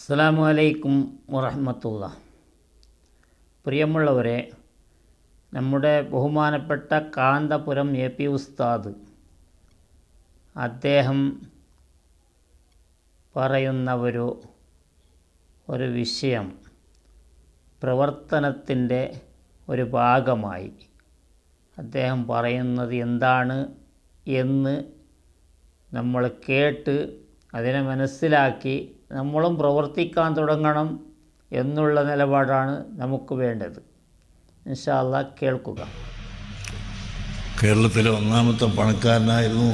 അസ്സലാമു അലൈക്കും വറഹ്മത്തുള്ളാഹി. പ്രിയമുള്ളവരെ, നമ്മുടെ ബഹുമാനപ്പെട്ട കാന്തപുരം എ.പി. ഉസ്താദ് അദ്ദേഹം പറയുന്ന ഒരു വിഷയം പ്രവർത്തനത്തിൻ്റെ ഒരു ഭാഗമായി അദ്ദേഹം പറയുന്നത് എന്താണ് എന്ന് നമ്മൾ കേട്ട് അതിനെ മനസ്സിലാക്കി നമ്മളും പ്രവർത്തിക്കാൻ തുടങ്ങണം എന്നുള്ള നിലപാടാണ് നമുക്ക് വേണ്ടത്. ഇൻഷാ അല്ലാഹ് കേൾക്കുക. കേരളത്തിലെ ഒന്നാമത്തെ പണക്കാരനായിരുന്നു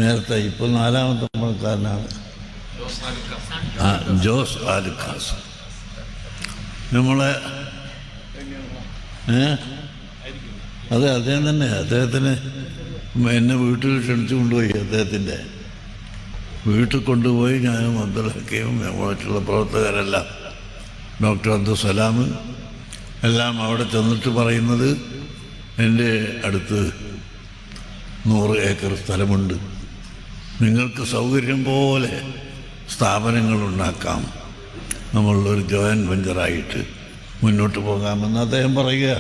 നേരത്തെ, ഇപ്പോൾ നാലാമത്തെ പണക്കാരനാണ് ജോസ് ആലുക്കാസ്. നമ്മളെ അതെ, അദ്ദേഹം തന്നെ. അദ്ദേഹത്തിന് എന്നെ വീട്ടിൽ ക്ഷണിച്ചു കൊണ്ടുപോയി. അദ്ദേഹത്തിൻ്റെ വീട്ടിൽ കൊണ്ടുപോയി ഞാനും അബ്ദുൽഹക്കീമും മറ്റുള്ള പ്രവർത്തകരെല്ലാം, ഡോക്ടർ അബ്ദുസലാം എല്ലാം അവിടെ ചെന്നിട്ട് പറയുന്നത്, എൻ്റെ അടുത്ത് 100 ഏക്കർ സ്ഥലമുണ്ട്, നിങ്ങൾക്ക് സൗകര്യം പോലെ സ്ഥാപനങ്ങൾ ഉണ്ടാക്കാം, നമ്മളൊരു ജോയിൻറ്റ് വെഞ്ചറായിട്ട് മുന്നോട്ട് പോകാമെന്ന് അദ്ദേഹം പറയുക.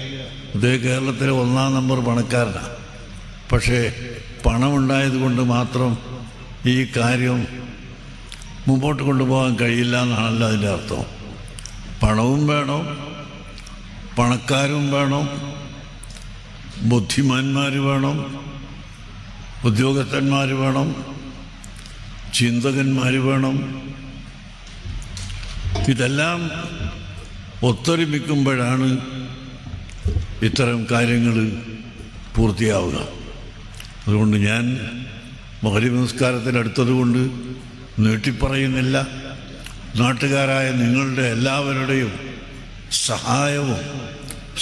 അദ്ദേഹം കേരളത്തിലെ 1-ാം നമ്പർ പണക്കാരനാണ്. പക്ഷേ പണമുണ്ടായത് കൊണ്ട് മാത്രം ഈ കാര്യം മുമ്പോട്ട് കൊണ്ടുപോകാൻ കഴിയില്ല എന്നാണല്ലോ അതിൻ്റെ അർത്ഥം. പണവും വേണം, പണക്കാരും വേണം, ബുദ്ധിമാന്മാർ വേണം, ഉദ്യോഗസ്ഥന്മാർ വേണം, ചിന്തകന്മാർ വേണം. ഇതെല്ലാം ഒത്തൊരുമിക്കുമ്പോഴാണ് ഇത്തരം കാര്യങ്ങൾ പൂർത്തിയാവുക. അതുകൊണ്ട് ഞാൻ മഗ്‌രിബ് നമസ്കാരത്തിനടുത്തതുകൊണ്ട് നീട്ടിപ്പറയുന്നില്ല. നാട്ടുകാരായ നിങ്ങളുടെ എല്ലാവരുടെയും സഹായവും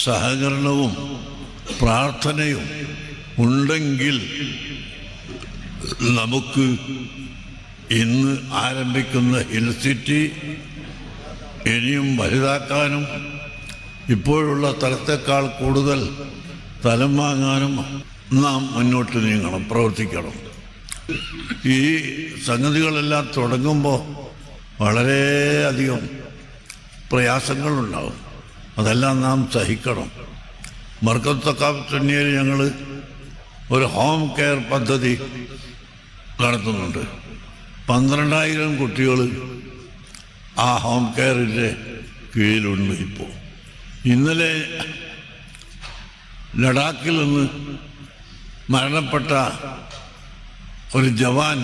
സഹകരണവും പ്രാർത്ഥനയും ഉണ്ടെങ്കിൽ നമുക്ക് ഇന്ന് ആരംഭിക്കുന്ന ഹിൽ സിറ്റി ഇനിയും വലുതാക്കാനും ഇപ്പോഴുള്ള തലത്തേക്കാൾ കൂടുതൽ തലം വാങ്ങാനും നാം മുന്നോട്ട് നീങ്ങണം, പ്രവർത്തിക്കണം. ഈ സംഗതികളെല്ലാം തുടങ്ങുമ്പോൾ വളരെയധികം പ്രയാസങ്ങളുണ്ടാവും. അതെല്ലാം നാം സഹിക്കണം. മർക്കസ് തഖാഫത്തുന്നയിൽ ഞങ്ങൾ ഒരു ഹോം കെയർ പദ്ധതി നടത്തുന്നുണ്ട്. 12,000 കുട്ടികൾ ആ ഹോം കെയറിൻ്റെ കീഴിലുണ്ട്. ഇപ്പോൾ ഇന്നലെ ലഡാക്കിൽ നിന്ന് മരണപ്പെട്ട ഒരു ജവാൻ,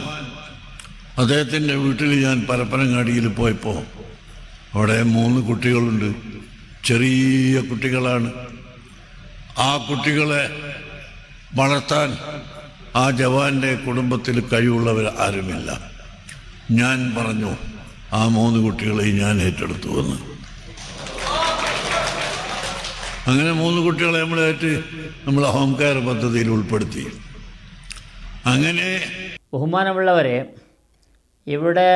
അദ്ദേഹത്തിൻ്റെ വീട്ടിൽ ഞാൻ പരപ്പനങ്ങാടിയിൽ പോയപ്പോൾ അവിടെ 3 കുട്ടികളുണ്ട്. ചെറിയ കുട്ടികളാണ്. ആ കുട്ടികളെ വളർത്താൻ ആ ജവാന്റെ കുടുംബത്തിൽ കഴിവുള്ളവർ ആരുമില്ല. ഞാൻ പറഞ്ഞു, ആ 3 കുട്ടികളെ ഞാൻ ഏറ്റെടുത്തു എന്ന്. അങ്ങനെ 3 കുട്ടികളെ നമ്മൾ ഹോം കെയർ പദ്ധതിയിൽ ഉൾപ്പെടുത്തി. അങ്ങനെ ബഹുമാനമുള്ളവരെ, ഇവിടെ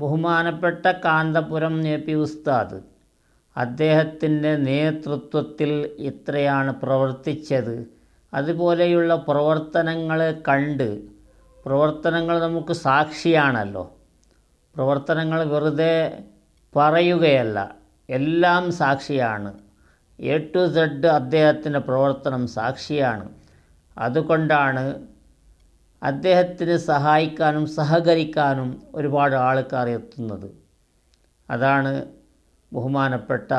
ബഹുമാനപ്പെട്ട കാന്തപുരം എ.പി. ഉസ്താദ് അദ്ദേഹത്തിൻ്റെ നേതൃത്വത്തിൽ ഇത്രയാണ് പ്രവർത്തിച്ചത്. അതുപോലെയുള്ള പ്രവർത്തനങ്ങൾ കണ്ട്, പ്രവർത്തനങ്ങൾ നമുക്ക് സാക്ഷിയാണല്ലോ. പ്രവർത്തനങ്ങൾ വെറുതെ പറയുകയല്ല, എല്ലാം സാക്ഷിയാണ്. A to Z അദ്ദേഹത്തിൻ്റെ പ്രവർത്തനം സാക്ഷിയാണ്. അതുകൊണ്ടാണ് അദ്ദേഹത്തിന് സഹായിക്കാനും സഹകരിക്കാനും ഒരുപാട് ആൾക്കാർ എത്തുന്നത്. അതാണ് ബഹുമാനപ്പെട്ട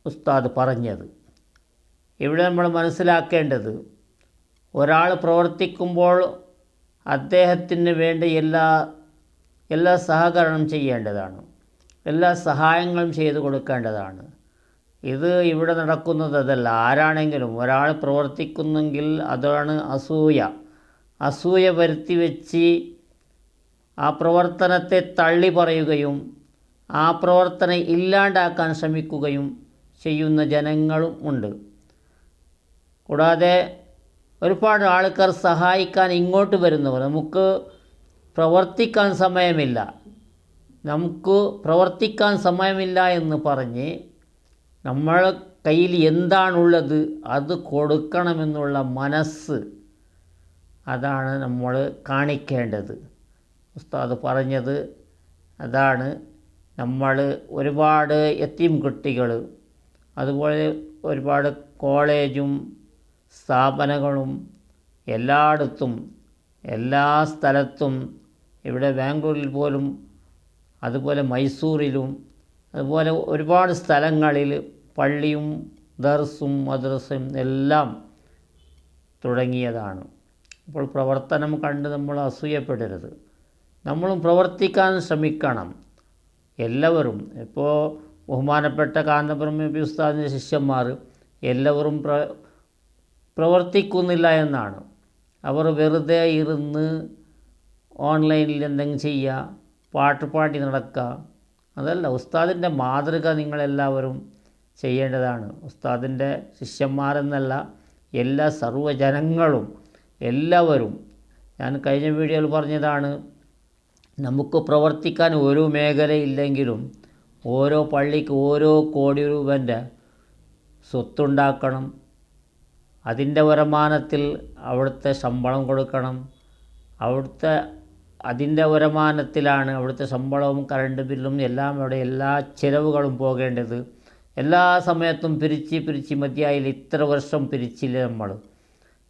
ഉസ്താദ് പറഞ്ഞത്. ഇവിടെ നമ്മൾ മനസ്സിലാക്കേണ്ടത്, ഒരാൾ പ്രവർത്തിക്കുമ്പോൾ അദ്ദേഹത്തിന് വേണ്ടി എല്ലാ സഹകരണം ചെയ്യേണ്ടതാണ്, എല്ലാ സഹായങ്ങളും ചെയ്തു കൊടുക്കേണ്ടതാണ്. ഇത് ഇവിടെ നടക്കുന്നത് അതല്ല. ആരാണെങ്കിലും ഒരാൾ പ്രവർത്തിക്കുന്നെങ്കിൽ അതാണ് അസൂയ വരുത്തി വെച്ച് ആ പ്രവർത്തനത്തെ തള്ളി പറയുകയും ആ പ്രവർത്തനം ഇല്ലാണ്ടാക്കാൻ ശ്രമിക്കുകയും ചെയ്യുന്ന ജനങ്ങളും ഉണ്ട്. കൂടാതെ ഒരുപാട് ആൾക്കാർ സഹായിക്കാൻ ഇങ്ങോട്ട് വരുന്നവർ, നമുക്ക് പ്രവർത്തിക്കാൻ സമയമില്ല എന്ന് പറഞ്ഞ് നമ്മളെ കയ്യിൽ എന്താണുള്ളത് അത് കൊടുക്കണമെന്നുള്ള മനസ്സ്, അതാണ് നമ്മൾ കാണിക്കേണ്ടത്. ഉസ്താദ് പറഞ്ഞത് അതാണ് നമ്മൾ ഒരുപാട് യത്തീം കുട്ടികൾ, അതുപോലെ ഒരുപാട് കോളേജും സ്ഥാപനങ്ങളും എല്ലായിടത്തും എല്ലാ സ്ഥലത്തും, ഇവിടെ ബാംഗ്ലൂരിൽ പോലും, അതുപോലെ മൈസൂരിലും, അതുപോലെ ഒരുപാട് സ്ഥലങ്ങളിൽ പള്ളിയും ദർസും മദ്രസയും എല്ലാം തുടങ്ങിയതാണ്. അപ്പോൾ പ്രവർത്തനം കണ്ട് നമ്മൾ അസൂയപ്പെടരുത്, നമ്മളും പ്രവർത്തിക്കാൻ ശ്രമിക്കണം എല്ലാവരും. ഇപ്പോൾ ബഹുമാനപ്പെട്ട കാന്തപുരം എ പി ഉസ്താദിൻ്റെ ശിഷ്യന്മാർ എല്ലാവരും പ്രവർത്തിക്കുന്നില്ല എന്നാണ്. അവർ വെറുതെ ഇരുന്ന് ഓൺലൈനിൽ എന്തെങ്കിലും ചെയ്യുക, പാട്ട് പാടി നടക്കുക, അതല്ല. ഉസ്താദിൻ്റെ മാതൃക നിങ്ങളെല്ലാവരും ചെയ്യേണ്ടതാണ്. ഉസ്താദിൻ്റെ ശിഷ്യന്മാരെന്നല്ല, എല്ലാ സർവ്വജനങ്ങളും എല്ലാവരും. ഞാൻ കഴിഞ്ഞ വീഡിയോയിൽ പറഞ്ഞതാണ്, നമുക്ക് പ്രവർത്തിക്കാൻ ഒരു മേഖലയില്ലെങ്കിലും ഓരോ പള്ളിക്ക് ഓരോ കോടി രൂപൻ്റെ സ്വത്തുണ്ടാക്കണം. അതിൻ്റെ വരുമാനത്തിൽ അവിടുത്തെ ശമ്പളം കൊടുക്കണം. അതിൻ്റെ വരുമാനത്തിലാണ് അവിടുത്തെ ശമ്പളവും കറണ്ട് ബില്ലും എല്ലാം, അവിടെ എല്ലാ ചിലവുകളും പോകേണ്ടത്. എല്ലാ സമയത്തും പിരിച്ച് മതിയായില്ല. ഇത്ര വർഷം പിരിച്ചില്ല നമ്മൾ.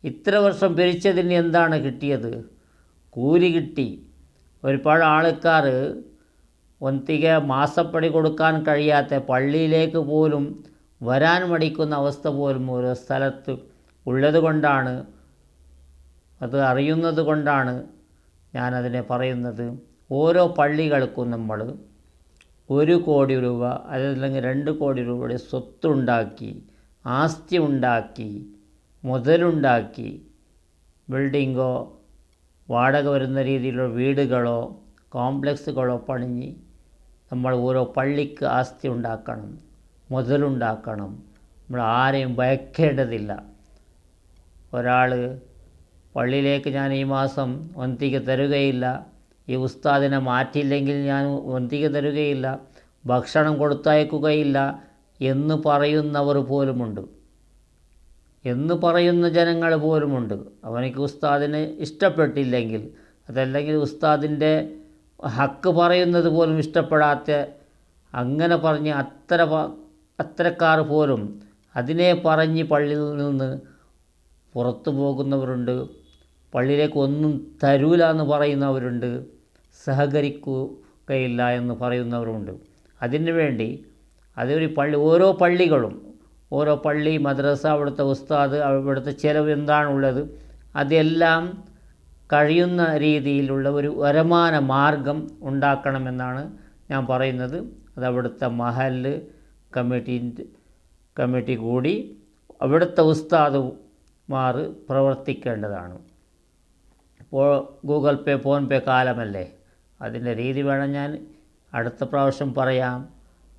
ഇത്ര വർഷം പിരിച്ചതിന് എന്താണ് കിട്ടിയത്? കൂലി കിട്ടി. ഒരുപാട് ആൾക്കാർ ഒന്തിക മാസപ്പടി കൊടുക്കാൻ കഴിയാത്ത, പള്ളിയിലേക്ക് പോലും വരാൻ മടിക്കുന്ന അവസ്ഥ പോലും ഓരോ സ്ഥലത്ത് ഉള്ളത് കൊണ്ടാണ്, അത് അറിയുന്നത് കൊണ്ടാണ് ഞാനതിനെ പറയുന്നത്. ഓരോ പള്ളികൾക്കും നമ്മൾ 1 കോടി രൂപ അതല്ലെങ്കിൽ 2 കോടി രൂപയുടെ സ്വത്തുണ്ടാക്കി, ആസ്തി ഉണ്ടാക്കി, മുതലുണ്ടാക്കി, ബിൽഡിങ്ങോ വാടക വരുന്ന രീതിയിലുള്ള വീടുകളോ കോംപ്ലക്സുകളോ പണിഞ്ഞ് നമ്മൾ ഓരോ പള്ളിക്ക് ആസ്തി ഉണ്ടാക്കണം, മുതലുണ്ടാക്കണം. നമ്മൾ ആരെയും ഭയക്കേണ്ടതില്ല. ഒരാൾ പള്ളിയിലേക്ക് ഞാൻ ഈ മാസം ഒന്തിക തരുകയില്ല, ഈ ഉസ്താദിനെ മാറ്റിയില്ലെങ്കിൽ ഞാൻ ഒന്തിക തരുകയില്ല, ഭക്ഷണം കൊടുത്തയക്കുകയില്ല എന്ന് പറയുന്നവർ പോലുമുണ്ട്, എന്ന് പറയുന്ന ജനങ്ങൾ പോലുമുണ്ട്. അവനിക്ക് ഉസ്താദിന് ഇഷ്ടപ്പെട്ടില്ലെങ്കിൽ, അതല്ലെങ്കിൽ ഉസ്താദിൻ്റെ ഹക്ക് പറയുന്നത് പോലും ഇഷ്ടപ്പെടാത്ത, അങ്ങനെ പറഞ്ഞ് അത്തരക്കാർ പോലും അതിനെ പറഞ്ഞ് പള്ളിയിൽ നിന്ന് പുറത്തു പോകുന്നവരുണ്ട്. പള്ളിയിലേക്ക് ഒന്നും തരൂല എന്ന് പറയുന്നവരുണ്ട്, സഹകരിക്കുകയില്ല എന്ന് പറയുന്നവരുണ്ട്. അതിനു വേണ്ടി അതൊരു ഓരോ പള്ളികളും, ഓരോ പള്ളി മദ്രസ, അവിടുത്തെ ഉസ്താദ്, അവിടുത്തെ ചിലവ് എന്താണുള്ളത്, അതെല്ലാം കഴിയുന്ന രീതിയിലുള്ള ഒരു വരുമാന മാർഗം ഉണ്ടാക്കണമെന്നാണ് ഞാൻ പറയുന്നത്. അത് അവിടുത്തെ മഹല്ല് കമ്മിറ്റി കൂടി അവിടുത്തെ ഉസ്താദുമാർ പ്രവർത്തിക്കേണ്ടതാണ്. ഇപ്പോൾ ഗൂഗിൾ പേ, ഫോൺ പേ കാലമല്ലേ, അതിൻ്റെ രീതി വേണം ഞാൻ അടുത്ത പ്രാവശ്യം പറയാം.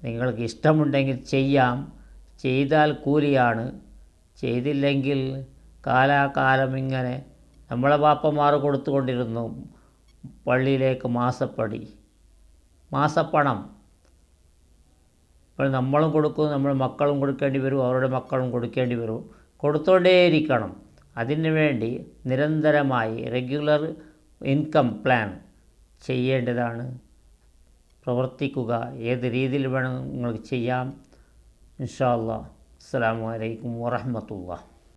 നിങ്ങൾക്ക് ഇഷ്ടമുണ്ടെങ്കിൽ ചെയ്യാം, ചെയ്താൽ കൂലിയാണ്, ചെയ്തില്ലെങ്കിൽ കാലാകാലം ഇങ്ങനെ നമ്മളെ ബാപ്പമാർ കൊടുത്തുകൊണ്ടിരുന്നു പള്ളിയിലേക്ക് മാസപ്പണം. ഇപ്പോൾ നമ്മളും കൊടുക്കും, നമ്മുടെ മക്കളും കൊടുക്കേണ്ടി വരും, അവരുടെ മക്കളും കൊടുക്കേണ്ടി വരും, കൊടുത്തുകൊണ്ടേയിരിക്കണം. അതിനു വേണ്ടി നിരന്തരമായി റെഗുലർ ഇൻകം പ്ലാൻ ചെയ്യേണ്ടതാണ്. പ്രവർത്തിക്കുക, ഏത് രീതിയിൽ വേണം നിങ്ങൾക്ക് ചെയ്യാം. ഇൻഷാ അല്ലാഹ്. അസ്സലാമു അലൈക്കും വറഹ്മത്തുള്ളാഹി.